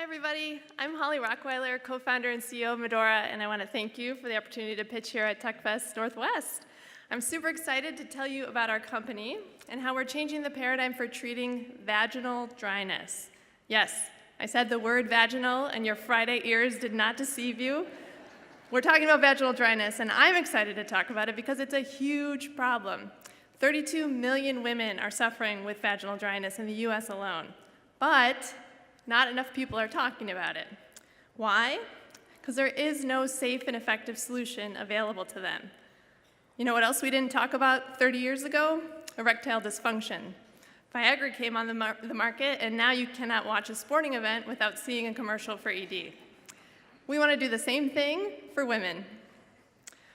Everybody, I'm Holly Rockweiler, co-founder and CEO of Medora, and I want to thank you for the opportunity to pitch here at TechFest Northwest. I'm super excited to tell you about our company and how we're changing the paradigm for treating vaginal dryness. Yes, I said the word vaginal, and your Friday ears did not deceive you. We're talking about vaginal dryness, and I'm excited to talk about it because it's a huge problem. 32 million women are suffering with vaginal dryness in the US alone, but not enough people are talking about it. Why? Because there is no safe and effective solution available to them. You know what else we didn't talk about 30 years ago? Erectile dysfunction. Viagra came on the market, and now you cannot watch a sporting event without seeing a commercial for ED. We want to do the same thing for women.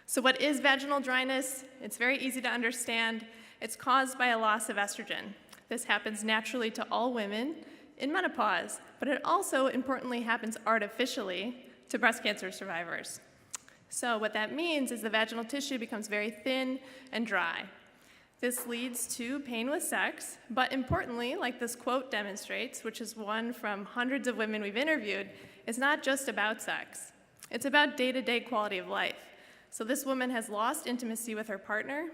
So what is vaginal dryness? It's very easy to understand. It's caused by a loss of estrogen. This happens naturally to all women in menopause, but it also importantly happens artificially to breast cancer survivors. So what that means is the vaginal tissue becomes very thin and dry. This leads to pain with sex, but importantly, like this quote demonstrates, which is one from hundreds of women we've interviewed, it's not just about sex. It's about day-to-day quality of life. So this woman has lost intimacy with her partner,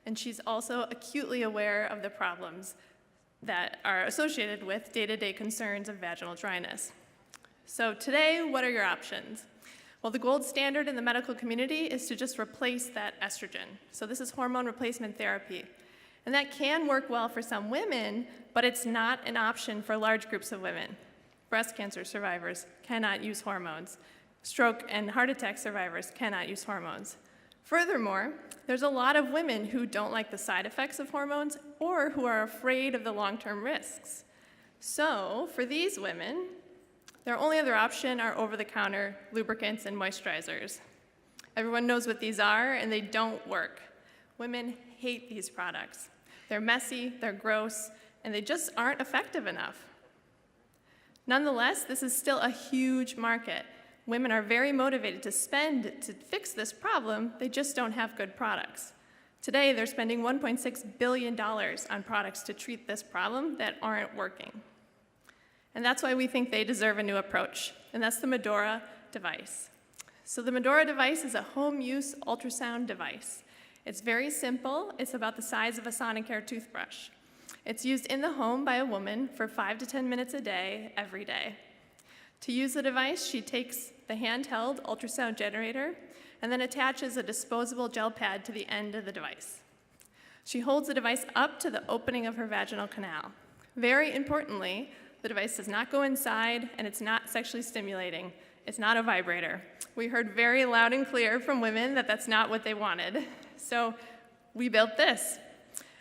and she's also acutely aware of the problems that are associated with day-to-day concerns of vaginal dryness. So today, what are your options? Well, the gold standard in the medical community is to just replace that estrogen. So this is hormone replacement therapy. And that can work well for some women, but it's not an option for large groups of women. Breast cancer survivors cannot use hormones. Stroke and heart attack survivors cannot use hormones. Furthermore, there's a lot of women who don't like the side effects of hormones or who are afraid of the long-term risks. So for these women, their only other option are over-the-counter lubricants and moisturizers. Everyone knows what these are, and they don't work. Women hate these products. They're messy, they're gross, and they just aren't effective enough. Nonetheless, this is still a huge market. Women are very motivated to spend to fix this problem, they just don't have good products. Today, they're spending $1.6 billion on products to treat this problem that aren't working. And that's why we think they deserve a new approach, and that's the Medora device. So the Medora device is a home-use ultrasound device. It's very simple. It's about the size of a Sonicare toothbrush. It's used in the home by a woman for 5 to 10 minutes a day, every day. To use the device, she takes the handheld ultrasound generator and then attaches a disposable gel pad to the end of the device. She holds the device up to the opening of her vaginal canal. Very importantly, the device does not go inside, and it's not sexually stimulating. It's not a vibrator. We heard very loud and clear from women that that's not what they wanted. So we built this.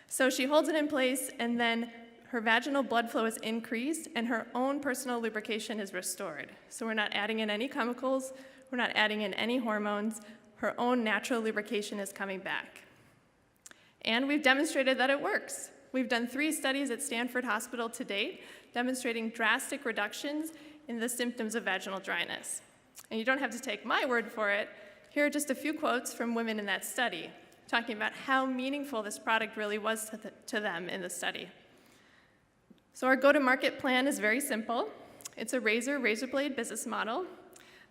So she holds it in place, and then her vaginal blood flow is increased, and her own personal lubrication is restored. So we're not adding in any chemicals, we're not adding in any hormones, her own natural lubrication is coming back. And we've demonstrated that it works. We've done 3 studies at Stanford Hospital to date, demonstrating drastic reductions in the symptoms of vaginal dryness. And you don't have to take my word for it. Here are just a few quotes from women in that study, talking about how meaningful this product really was to them in the study. So our go-to-market plan is very simple. It's a razor blade business model.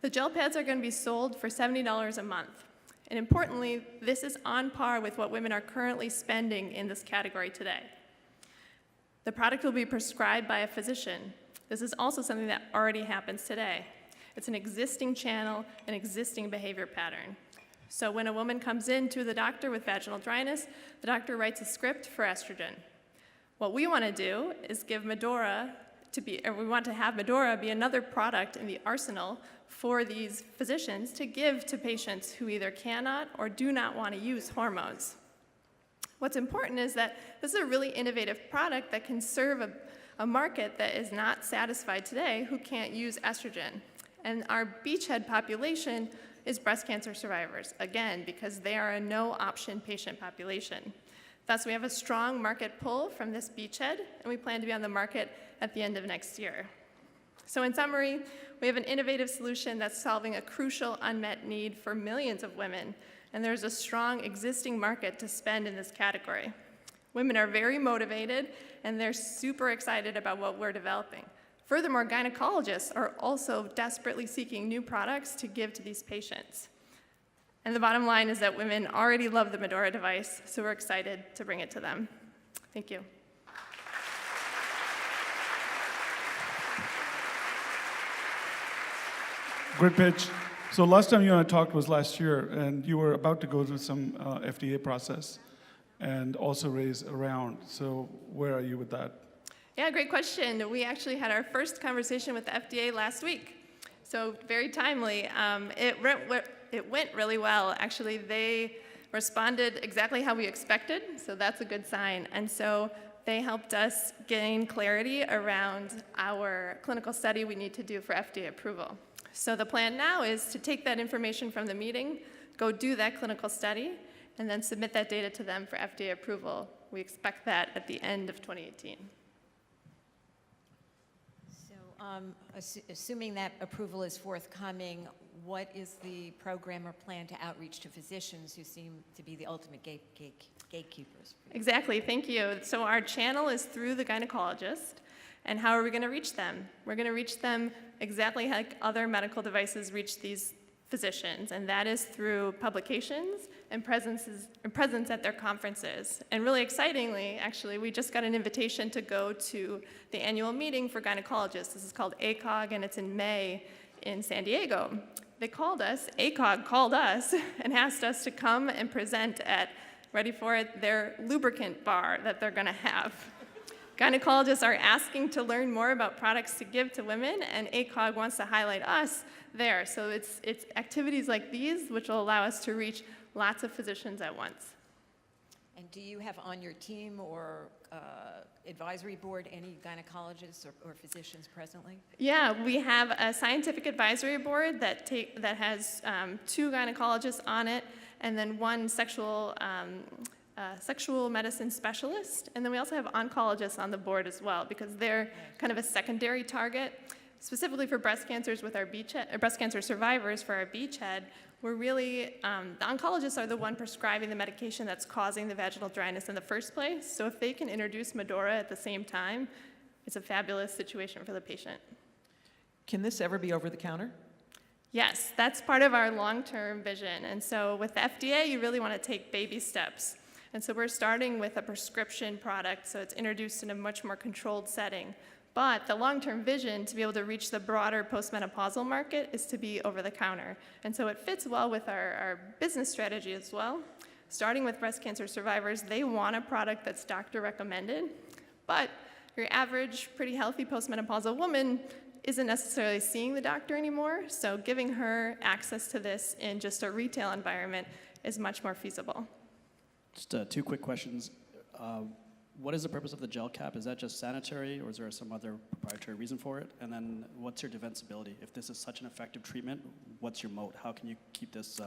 The gel pads are going to be sold for $70 a month. And importantly, this is on par with what women are currently spending in this category today. The product will be prescribed by a physician. This is also something that already happens today. It's an existing channel, an existing behavior pattern. So when a woman comes in to the doctor with vaginal dryness, the doctor writes a script for estrogen. What we want to do is we want to have Medora be another product in the arsenal for these physicians to give to patients who either cannot or do not want to use hormones. What's important is that this is a really innovative product that can serve a market that is not satisfied today who can't use estrogen. And our beachhead population is breast cancer survivors, again, because they are a no-option patient population. Thus, we have a strong market pull from this beachhead, and we plan to be on the market at the end of next year. So in summary, we have an innovative solution that's solving a crucial unmet need for millions of women, and there's a strong existing market to spend in this category. Women are very motivated, and they're super excited about what we're developing. Furthermore, gynecologists are also desperately seeking new products to give to these patients. And the bottom line is that women already love the Medora device, so we're excited to bring it to them. Thank you. Great pitch. So last time you and I talked was last year, and you were about to go through some FDA process and also raise a round. So where are you with that? Yeah, great question. We actually had our first conversation with the FDA last week, so very timely. It went really well. Actually, they responded exactly how we expected, so that's a good sign. And so they helped us gain clarity around our clinical study we need to do for FDA approval. So the plan now is to take that information from the meeting, go do that clinical study, and then submit that data to them for FDA approval. We expect that at the end of 2018. So assuming that approval is forthcoming, what is the program or plan to outreach to physicians who seem to be the ultimate gatekeepers? Exactly, thank you. So our channel is through the gynecologist. And how are we going to reach them? We're going to reach them exactly like other medical devices reach these physicians, and that is through publications and presence at their conferences. And really excitingly, actually, we just got an invitation to go to the annual meeting for gynecologists. This is called ACOG, and it's in May in San Diego. They called us, ACOG called us, and asked us to come and present at, ready for it, their lubricant bar that they're going to have. Gynecologists are asking to learn more about products to give to women, and ACOG wants to highlight us there. So it's activities like these which will allow us to reach lots of physicians at once. And do you have on your team or advisory board any gynecologists or physicians presently? Yeah, we have a scientific advisory board that has 2 gynecologists on it, and then 1 sexual medicine specialist, and then we also have oncologists on the board as well, because they're kind of a secondary target. Specifically for breast cancers with our beachhead, breast cancer survivors for our beachhead, we're really, the oncologists are the one prescribing the medication that's causing the vaginal dryness in the first place, so if they can introduce Medora at the same time, it's a fabulous situation for the patient. Can this ever be over the counter? Yes, that's part of our long-term vision, and so with the FDA, you really want to take baby steps. And so we're starting with a prescription product, so it's introduced in a much more controlled setting. But the long-term vision to be able to reach the broader postmenopausal market is to be over-the-counter. And so it fits well with our business strategy as well. Starting with breast cancer survivors, they want a product that's doctor recommended, but your average pretty healthy postmenopausal woman isn't necessarily seeing the doctor anymore, so giving her access to this in just a retail environment is much more feasible. Just 2 quick questions. What is the purpose of the gel cap? Is that just sanitary, or is there some other proprietary reason for it? And then what's your defensibility? If this is such an effective treatment, what's your moat? How can you keep this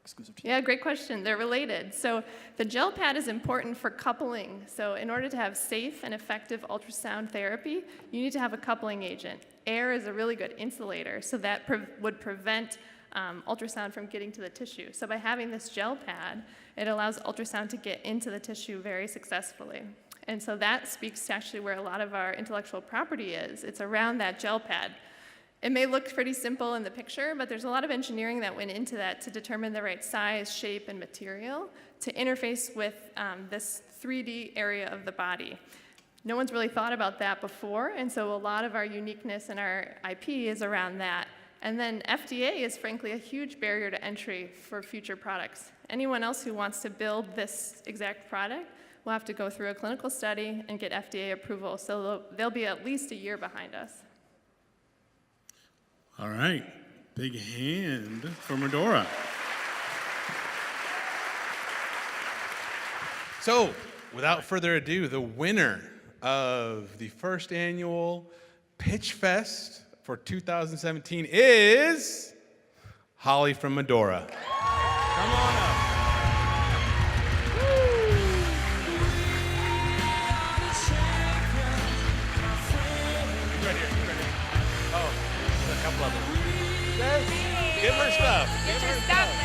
exclusive to you? Yeah, great question. They're related. So the gel pad is important for coupling. So in order to have safe and effective ultrasound therapy, you need to have a coupling agent. Air is a really good insulator, so that would prevent ultrasound from getting to the tissue. So by having this gel pad, it allows ultrasound to get into the tissue very successfully. And so that speaks to actually where a lot of our intellectual property is. It's around that gel pad. It may look pretty simple in the picture, but there's a lot of engineering that went into that to determine the right size, shape, and material to interface with this 3D area of the body. No one's really thought about that before, and so a lot of our uniqueness and our IP is around that. And then FDA is frankly a huge barrier to entry for future products. Anyone else who wants to build this exact product will have to go through a clinical study and get FDA approval, so they'll be at least a year behind us. All right, big hand for Medora. So, without further ado, the winner of the first annual Pitch Fest for 2017 is Holly from Medora. Come on up. Right here. Oh, there's a couple of them. Give her stuff. Give her stuff.